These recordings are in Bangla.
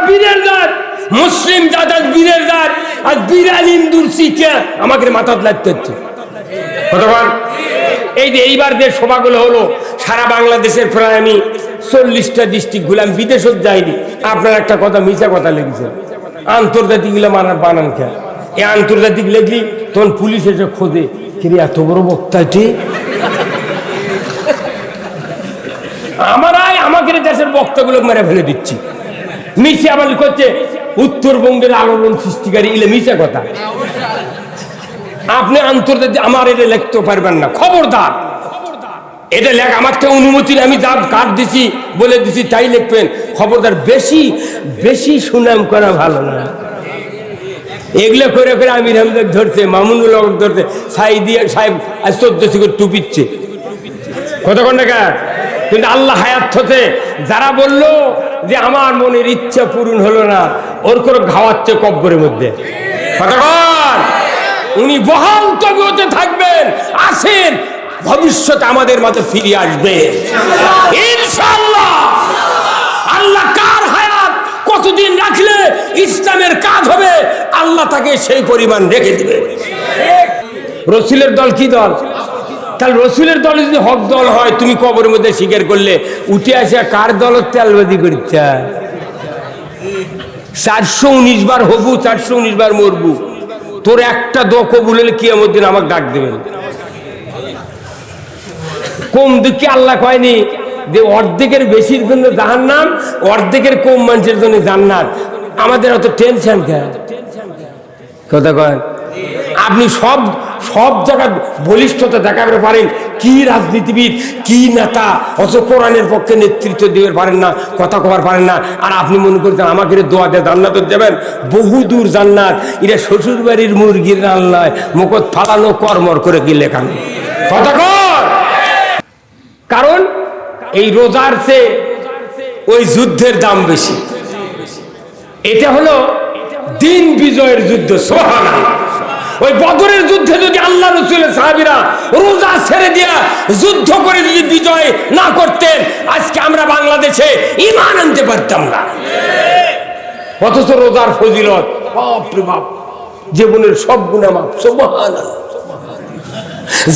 বীরের জাত, মুসলিম জাত আজ বীরের জাত, আজ বিরাল ইন্দুর শিখে আমাকে মাথাত লাগতে হচ্ছে। কতক্ষণ এই যে এইবার যে সভাগুলো হলো সারা বাংলাদেশের প্রায় আমি 40টা ডিস্ট্রিক্ট ঘুরলাম, বিদেশও যাইনি। আপনার একটা কথা মিছা কথা লেগেছে, আন্তর্জাতিক গুলো মানার বানান খেয়া। এই আন্তর্জাতিক লেখলি তখন পুলিশ এসে খোঁজে, কিন্তু এত বড় বক্তাটি আমরাই আমাকে দেশের বক্তাগুলো মেরে ফেলে দিচ্ছি। মিছে আবার করছে উত্তরবঙ্গের আলোড়ন সৃষ্টিকারী, ইলে মিছে কথা। আপনি আন্তর্জাতিক আমার এটা লিখতে পারবেন না, খবরদার। এটা লেখ আমার তো অনুমতি আমি যা কার্ড দিছি বলে দিছি তাই লিখবেন, খবরদার। বেশি বেশি সুনাম করা ভালো না। এগুলো করে করে আমির হামজাক ধরছে, মামুনুল হক ধরছে, সাইদিয়া সাহেব আজ 1400 করে টুপিচ্ছে। কতক্ষণ টাকা কিন্তু আল্লাহ হায়াত হতে যারা বললো যে আমার মনের ইচ্ছা পূরণ হলো না, ওর করে ঘাওয়াচ্ছে কব্বরের মধ্যে। কতক্ষণ উনি বহাল তবিয়তে থাকবেন, আসেন ভবিষ্যৎ আমাদের মাঝে ফিরে আসবে ইনশাআল্লাহ। আল্লাহ কার হায়াত কতদিন রাখলে ইসলামের কাজ হবে, আল্লাহ তাকে সেই পরিমাণ রেখে দিবে। রসুলের দল কি দল? তাহলে রসুলের দল যদি হক দল হয়, তুমি কবরের মধ্যে স্বীকার করলে উঠে আসে কার দলের তেলবাজি করছে? 419 বার হবু, 419 বার মরবু, তোর একটা দোয়া কবুল হলে কিয়ামত দিন আমাকে ডাক দেবেন। কম দুঃখে আল্লাহ কয়নি যে অর্ধেকের বেশির জন্য জাহান্নাম, অর্ধেকের কম মানুষের জন্য জান্নাত। আমাদের অত টেনশন কেন? কথা কয় আপনি সব সব জায়গায় বলিষ্ঠতা দেখাতে পারেন, কি রাজনীতিবিদ কি নেতা, অথচ কোরআনের পক্ষে নেতৃত্ব দিতে পারেন না, কথা কবার পারেন না। আর আপনি মনে করছেন আমাকে দোয়া দিয়ে জান্নাত যাবেন? বহু দূর জান্নাত। এরা শ্বশুর বাড়ির মুরগির রান্নায় মুখত ফালানো কর্মর করে কি লেখানো। কথা কর। কারণ এই রোজার চেয়ে ওই যুদ্ধের দাম বেশি। এটা হলো দিন বিজয়ের যুদ্ধ। সুবহানাল্লাহ। ওই বদরের যুদ্ধে যদি আল্লাহ রাসূলের সাহাবীরা রোজা ছেড়ে দিয়া যুদ্ধ করে যদি বিজয় না করতেন, আজকে আমরা বাংলাদেশে ঈমান আনতে পারতাম না। অথচ রোজার ফজিলত বাপ রে বাপ, জীবনের সব গুনাহ মাফ। সুবহানাল্লাহ।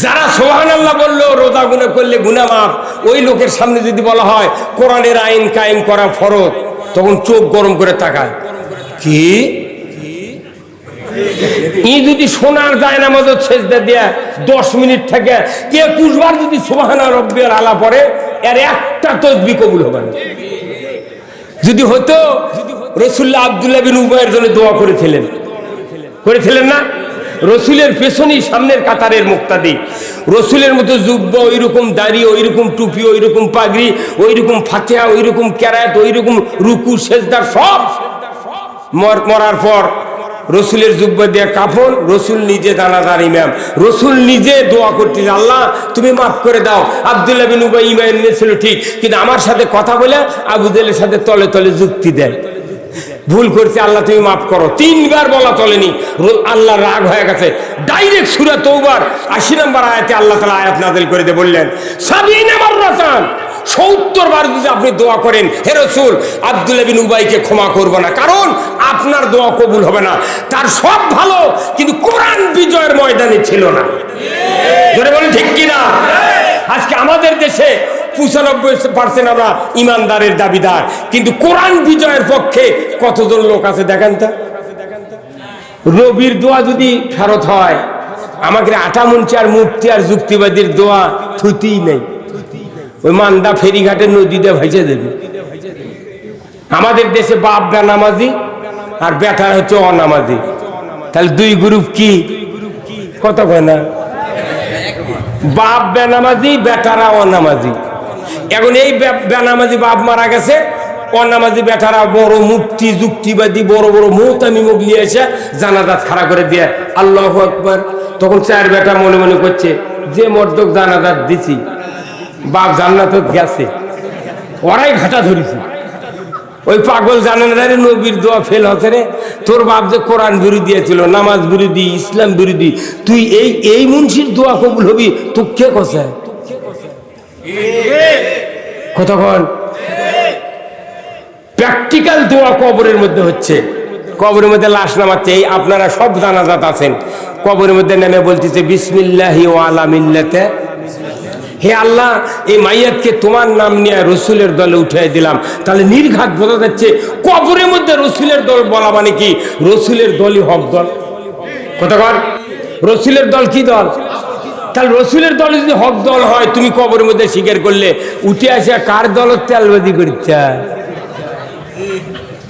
যারা সুবহানাল্লাহ বললো রোজা গুনাহ করলে গুনাহ মাফ, ওই লোকের সামনে যদি বলা হয় কোরআনের আইন কায়েম করা ফরজ, তখন চোখ গরম করে তাকায়। কি ই যদি সোনার যায় না মতো সেজদা দিয়া 10 মিনিট থেকে 21 বার যদি সুবহানা রাব্বিয়াল আলা পড়ে, এর একটা তাসবিহ কবুল হবে না। যদি হতো রাসূলুল্লাহ আব্দুল্লাহ বিন উবাইয়ের জন্য দোয়া করেছিলেন না? রসুলের পেছনেই সামনের কাতারের মুক্তাদি, রসুলের মতো জুব্বা, ওই রকম দাড়ি, ওই রকম টুপি, ওই রকম পাগড়ি, ওই রকম ফাতিহা, ওই রকম কেরাত, ওই রকম রুকু সেজদা সব। মরার পর রসুলের জুব্বা দিয়ে কাফন, রসুল নিজে জানাজার ইমাম, রসুল নিজে দোয়া করতে, আল্লাহ তুমি মাফ করে দাও। আব্দুল্লাহ বিন উবাই ইমান এনেছিল ঠিক, কিন্তু আমার সাথে কথা বলে আবু জেহেলের সাথে তলে তলে যুক্তি দেয়, ভুল করছে, আল্লাহ তুমি মাফ করো। 3 বার বলা চলেনি, আল্লাহ রাগ হয়ে গেছে। ডাইরেক্ট সূরা তওবার 80 নম্বর আয়াতে আল্লাহ তাআলা আয়াত নাযিল করে দিয়ে বললেন 70 মাররাতান, 70 বার যদি আপনি দোয়া করেন হে রাসূল, আব্দুল্লাহ বিন উবাইকে ক্ষমা করব না, কারণ আপনার দোয়া কবুল হবে না। তার সব ভালো, কিন্তু কোরআন বিজয়ের ময়দানে ছিল না। জোরে বলেন ঠিক কি না? আজকে আমাদের দেশে 95% আমরা ইমানদারের দাবিদার, কিন্তু কোরআন বিজয়ের পক্ষে কতজন লোক আছে দেখেন তো। রবির দোয়া যদি ফেরত হয়, আমাকে 58 আর মুফতি আর যুক্তিবাদীর দোয়া থুতিই নেই, ওই মান্দা ফেরিঘাটে নদীতে ভাইসে দেবে। আমাদের দেশে বাপ বেনামাজি আর বেটা হচ্ছে অনামাজি, তাহলে 2 গ্রুপ কি? কত কয় না? বাপ বেনামাজি, বেটারা অনামাজি। এখন এই বেনামাজি বাপ মারা গেছে, অনামাজি বেটারা বড় মুফতি যুক্তিবাদী বড় বড় মুহতামি মুখ নিয়ে এসে জানাজাত খাড়া করে দিয়ে আল্লাহু আকবার। তখন 4 বেটা মনে মনে করছে যে মর্দক জানাজাত দিছি, বাপ জান্নাত গেছে, ওরাই ঘাটা ধরেছে। ওই পাগল জানে না রে নবীর দোয়া ফেল হচ্ছে রে, তোর বাপ যে কোরআন বিরোধী ছিল, নামাজ বিরোধী, ইসলাম বিরোধী, তুই এই মুন্সির দোয়া কবুল হবি? তো কে কষে কতক্ষণ? প্র্যাকটিক্যাল দোয়া কবরের মধ্যে হচ্ছে। কবরের মধ্যে লাশ নামাচ্ছে, এই আপনারা সব জানাজাত আছেন, কবরের মধ্যে নেমে বলতেছে বিসমিল্লাহি ওয়া আলা মিল্লাতে, হে আল্লাহ এই মাইয়াতকে তোমার নাম নিয়ে রসুলের দলে উঠিয়ে দিলাম। তাহলে নির্ঘাত বোঝা যাচ্ছে কবরের মধ্যে রসুলের দল বলা মানে কি রসুলের দলই হক দল। কতক্ষণ রসুলের দল কি দল? তাহলে রসুলের দল যদি হক দল হয়, তুমি কবরের মধ্যে স্বীকার করলে, উঠে আসে কার দল তেলবাদি করছে?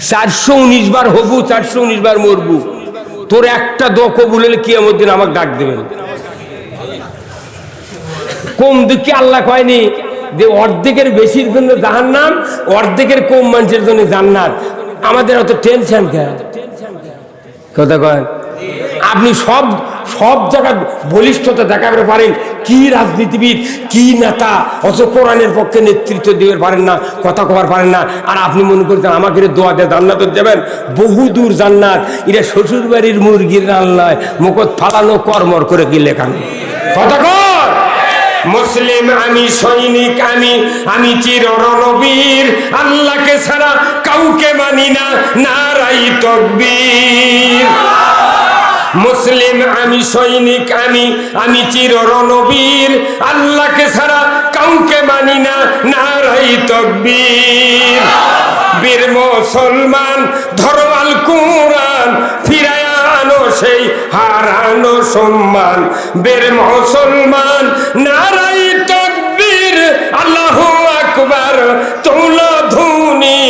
419 বার হবু, 419 বার মরবু, তোর একটা দোয়া কবুল হলে কিয়ামত দিন আমাকে ডাক দেবেন। কম দুঃখে আল্লাহ কয়নি যে অর্ধেকের বেশির জন্য জাহান্নাম, অর্ধেকের কম মানুষের জন্য জান্নাত। আমাদের অত টেনশন কেন? কথা কয় আপনি সব সব জায়গায় বলিষ্ঠতা দেখাতে পারেন, কি রাজনীতিবিদ কি নেতা, অথচ কোরআনের পক্ষে নেতৃত্ব দিতে পারেন না, কথা কবার পারেন না। আর আপনি মনে করছেন আমাকে দোয়া দিয়ে জান্নাত যাবেন? বহু দূর জান্নাত, এটা শ্বশুর বাড়ির মুরগির রান্নায় মুখত ফালানো কর্মর করে কি লেখান। কথা কর মুসলিম আমি, সৈনিক আমি, আমি চির রণবীর, আল্লাহকে ছাড়া কাউকে মানি না, নারাই তাকবীর। মুসলিম আমি, সৈনিক আমি, আমি চির রণবীর, আল্লাহকে ছাড়া কাউকে মানি না, নারাই তাকবীর। বীর মুসলমান ধরো আল কুরআন, ফিরায়া আনো সেই হারানো সম্মান। বীর মুসলমান নারাই তাকবীর, আল্লাহু আকবার, তোলা ধুনি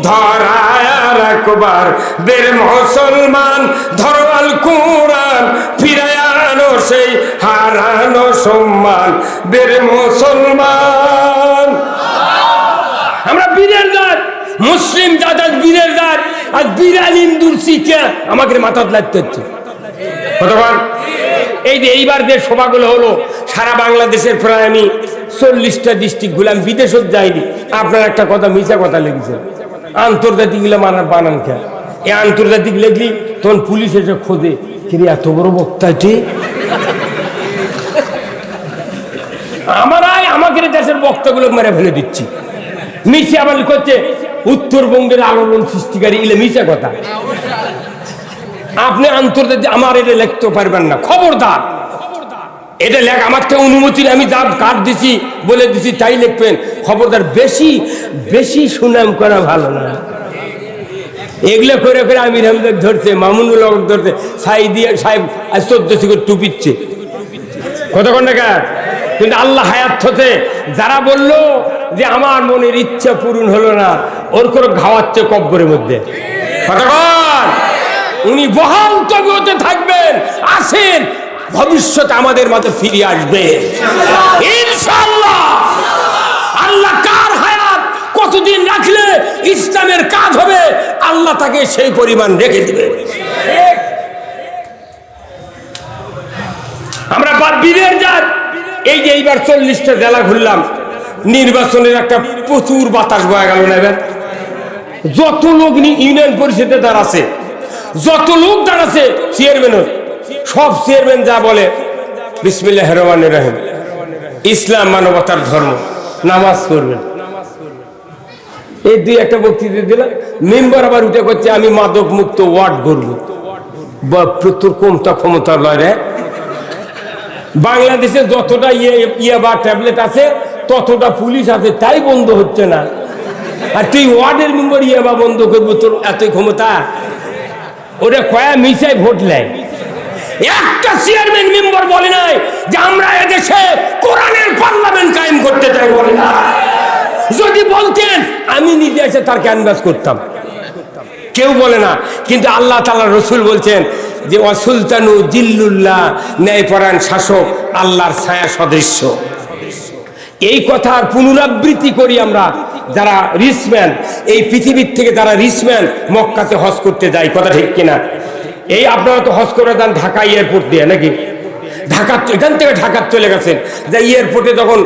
ধরায় রাখবার। বীর মুসলমান ধরো আল কুরআন, ফিরায়া আনো সেই হারানো সম্মান। বীর মুসলমান আমরা বীরের জাত, মুসলিম জাত আজ বীরের জাত। আজ বিরান ইন্দুর শিখে আমাকে মাথাত লাগতে হচ্ছে। কতবার এই যে এইবার যে সভাগুলো হলো সারা বাংলাদেশের প্রায় আমি 40টা ডিস্ট্রিক্ট ঘুরলাম, বিদেশত যাইনি। আপনার একটা কথা মিছা কথা লেগেছে, আন্তর্জাতিক গুলো মানার বানান খেয়া। এই আন্তর্জাতিক লেখলি তখন পুলিশ এসে খোঁজে, কিন্তু এত বড় বক্তাটি আমরাই আমাকে দেশের বক্তাগুলো মেরে ফেলে দিচ্ছি। মিছে আবার করছে উত্তরবঙ্গের আলোড়ন সৃষ্টিকারী, ইলে মিছা কথা। আপনি আন্তর্জাতিক আমার এটা লিখতে পারবেন না, খবরদার। এটা লেখ আমার তো অনুমতি, আমি যা কার্ড দিছি বলে দিছি তাই লিখবেন, খবরদার। বেশি বেশি সুনাম করা ভালো না। এগুলো করে করে আমির আহমেদ ধরছে, মামুনুল হক ধরছে, সাইদিয়া সাহেব আজ 1400 করে টুপিচ্ছে। কতক্ষণ টাকা? কিন্তু আল্লাহ হায়াত হতে যারা বললো যে আমার মনের ইচ্ছা পূরণ হলো না, ওর করে ঘাওয়াচ্ছে কব্বরের মধ্যে। কতক্ষণ? উনি বহাল তবিয়তে থাকবেন, আসেন, ভবিষ্যতে আমাদের মাঝে ফিরে আসবে ইনশাআল্লাহ। আল্লাহ কার হায়াত কতদিন রাখলে ইসলামের কাজ হবে, আল্লাহ তাকে সেই পরিমাণ রেখে দিবে। আমরা বীরের জাত। এই যে এইবার 40টা জেলা ঘুরলাম, নির্বাচনের একটা প্রচুর বাতাস বয়ে গেল না। এবার যত লোক ইউনিয়ন পরিষদে দাঁড়াচ্ছে, যত লোক দাঁড়াচ্ছে চেয়ারম্যান, সব চেয়ারম্যান যা বলে বিসমিল্লাহির রহমানির রহিম, ইসলাম মানবতার ধর্ম, নামাজ পড়বেন। এই দুই একটা বক্তৃতা দিলাম, মেম্বার আবার উঠে করছে আমি মাদক মুক্ত ওয়ার্ড করবো। প্রচুর কমতা ক্ষমতা লয় রে। বাংলাদেশে যতটা ইয়াবা ট্যাবলেট আছে ততটা পুলিশ আছে, তাই বন্ধ হচ্ছে না। আর তুই ওয়ার্ডের মেম্বার ইয়াবা বন্ধ করবো, তোর এতই ক্ষমতা? ওরা কয়া মিশাই ভোট নেয়। একটা চেয়ারম্যান মেম্বার বলে নাই যে আমরা এদেশে কোরআনের পার্লামেন্ট কায়েম করতে চাই, বলে না। যদি বলতেন আমি নিজে এসে তার ক্যানভাস করতাম, কেউ বলে না। কিন্তু আল্লাহ তাআলা রসুল বলছেন যে ওয়াসুলতানু জিল্লুল্লাহ, ন্যায়পরায়ণ শাসক আল্লাহর ছায়া সদৃশ্য। এই কথার পুনরাবৃত্তি করি আমরা যারা রিসম্যান, এই পৃথিবীর থেকে যারা রিসম্যান মক্কাতে হজ করতে যায়, কথা ঠিক কিনা? এই আপনারা তো হজ করে যান ঢাকা এয়ারপোর্ট দিয়ে, নাকি? ঢাকা, এখান থেকে ঢাকা চলে গেছেন, যে এয়ারপোর্টে যখন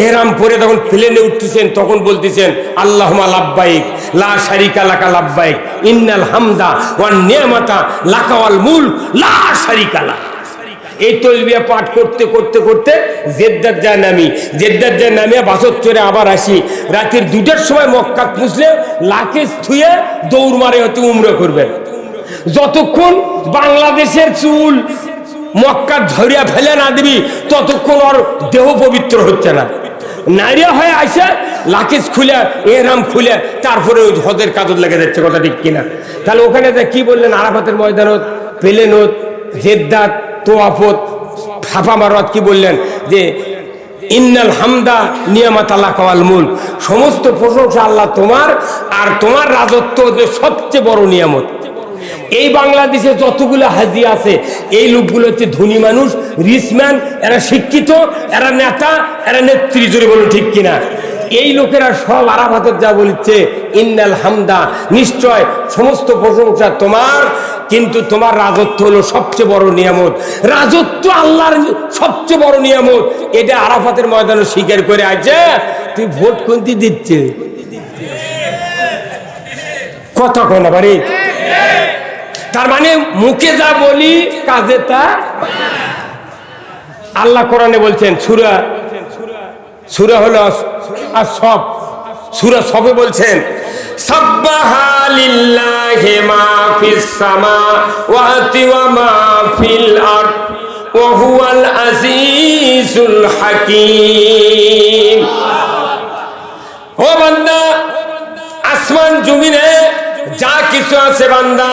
এহরাম পরে যখন প্লেনে উঠতেছেন তখন বলতেছেন আল্লাহুম্মা লাব্বাইক লা শারিকা লাকা লাব্বাইক ইন্নাল হামদা ওয়ান নি'মাতা লাকা ওয়াল মুলক লা শারিকা লাক। এই তলবিয়া পাঠ করতে করতে করতে জেদ্দার যায় নামি, জেদ্দার যায় নামিয়া বাসর চড়ে আবার আসি। রাতের 2টার সময় মক্কা পুষলে লাকেজ থুয়ে দৌড় মারে হতে উমরা করবেন। যতক্ষণ বাংলাদেশের চুল মক্কা ধরিয়া ফেলে না দিবি ততক্ষণ ওর দেহ পবিত্র হচ্ছে না। নারিয়া হয়ে আসে লাকেজ খুলে এহরাম খুলে তারপরে ওই হদের কাজত লেগে যাচ্ছে, কথা ঠিক কিনা? তাহলে ওখানে কি বললেন? আরাফাতের ময়দানত, পেলেনত, জেদ্দাত, তোয়াফত, ফাফা মারওয়াত কি বললেন? যে ইন্নাল হামদা নিয়ামাত আল্লাহ কাওয়াল মুলক, সমস্ত প্রশংসা আল্লাহ তোমার, আর তোমার রাজত্ব যে সবচেয়ে বড় নিয়ামত। এই বাংলাদেশে যতগুলো হাজি আছে এই লোকগুলো হচ্ছে ধনী মানুষ, রিচম্যান, এরা শিক্ষিত, এরা নেতা, এরা নেত্রী, জোরে বলুন ঠিক কিনা? এই লোকেরা সব আরাফাতে যা বলছে ইন্নাল হামদা, নিশ্চয় সমস্ত প্রশংসা তোমার, কিন্তু তোমার রাজত্ব হলো সবচেয়ে বড় নিয়ামত। রাজত্ব আল্লাহর সবচেয়ে বড় নিয়ামত, এটা আরাফাতের ময়দানে স্বীকার করে আছে। তুই ভোট কোনটি দিচ্ছে? কথা কোন বাড়ি? তার মানে মুখে যা বলি কাজে তা। আল্লাহ কোরআনে বলছেন, সূরা হলো সব, সূরা সবে বলছেন সাব্বাহা লিল্লাহি মা ফিস সামাওয়াতি ওয়া মা ফিল আরদ ওয়া হুয়াল আজিজুল হাকীম। ও বান্দা, আসমান জমিনে যা কিছু আছে বান্দা,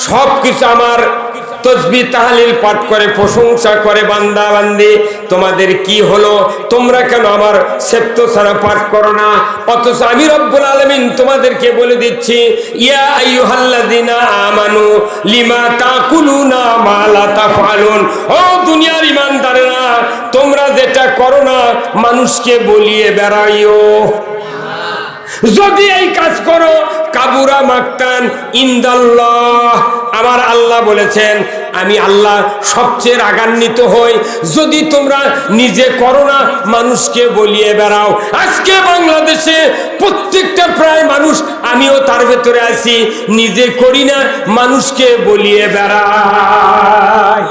সব কিছু আমার তসবিহ তাহলিল পাঠ করে প্রশংসা করে। বান্দা বান্দি, তোমাদের কি হলো? তোমরা কেন আমার সেপ্তসারা পাঠ করো না? অথচ আমি রব্বুল আলামিন তোমাদেরকে বলে দিচ্ছি, ইয়া আইয়ুহাল্লাযিনা আমানু লিমা তাকুলুনা মা লা তাফআলুন। ও দুনিয়ার ঈমানদারেরা, তোমরা যেটা করো না মানুষকে বলিয়ে বেড়াইও। যদি এই কাজ করো কাবুরা মাক্তান ইনদাল্লাহ, আমার আল্লাহ বলেছেন আমি আল্লাহ সবচেয়ে রাগান্বিত হই যদি তোমরা নিজে করো না মানুষকে বলিয়ে বেড়াও। আজকে বাংলাদেশে প্রত্যেকটা প্রায় মানুষ, আমিও তার ভেতরে আছি, নিজে করি না মানুষকে বলিয়ে বেড়াই।